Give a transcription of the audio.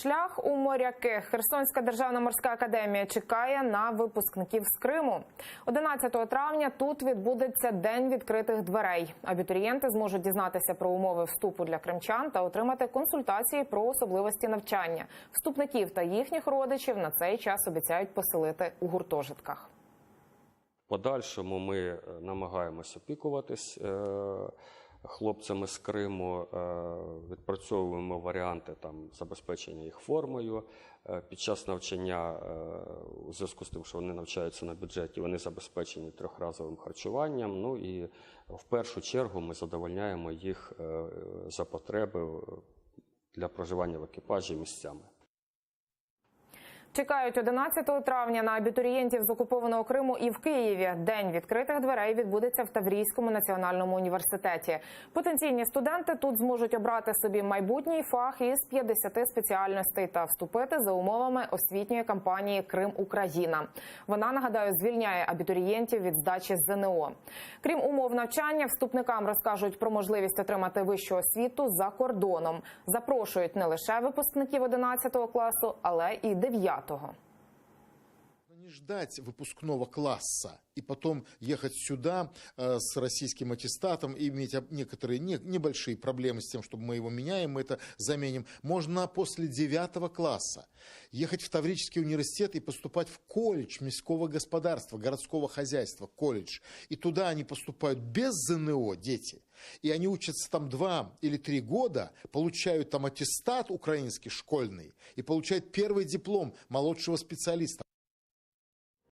Шлях у моряки. Херсонська державна морська академія чекає на випускників з Криму. 11 травня тут відбудеться День відкритих дверей. Абітурієнти зможуть дізнатися про умови вступу для кримчан та отримати консультації про особливості навчання. Вступників та їхніх родичів на цей час обіцяють поселити у гуртожитках. В подальшому ми намагаємося опікуватись хлопцями з Криму, відпрацьовуємо варіанти забезпечення їх формою. Під час навчання, у зв'язку з тим, що вони навчаються на бюджеті, вони забезпечені трьохразовим харчуванням. Ну і в першу чергу ми задовольняємо їх за потреби для проживання в екіпажі місцями. Чекають 11 травня на абітурієнтів з окупованого Криму і в Києві. День відкритих дверей відбудеться в Таврійському національному університеті. Потенційні студенти тут зможуть обрати собі майбутній фах із 50 спеціальностей та вступити за умовами освітньої кампанії «Крим-Україна». Вона, нагадаю, звільняє абітурієнтів від здачі ЗНО. Крім умов навчання, вступникам розкажуть про можливість отримати вищу освіту за кордоном. Запрошують не лише випускників 11 класу, але і 9. Не ждать выпускного класса и потом ехать сюда с российским аттестатом и иметь некоторые небольшие проблемы с тем, чтобы мы его меняем, мы это заменим. Можно после 9 класса ехать в Таврический университет и поступать в колледж міського господарства, городского хозяйства, колледж. И туда они поступают без ЗНО, дети. И они учатся там 2 или 3 года, получают там аттестат украинский школьный и получают первый диплом молодшего специалиста.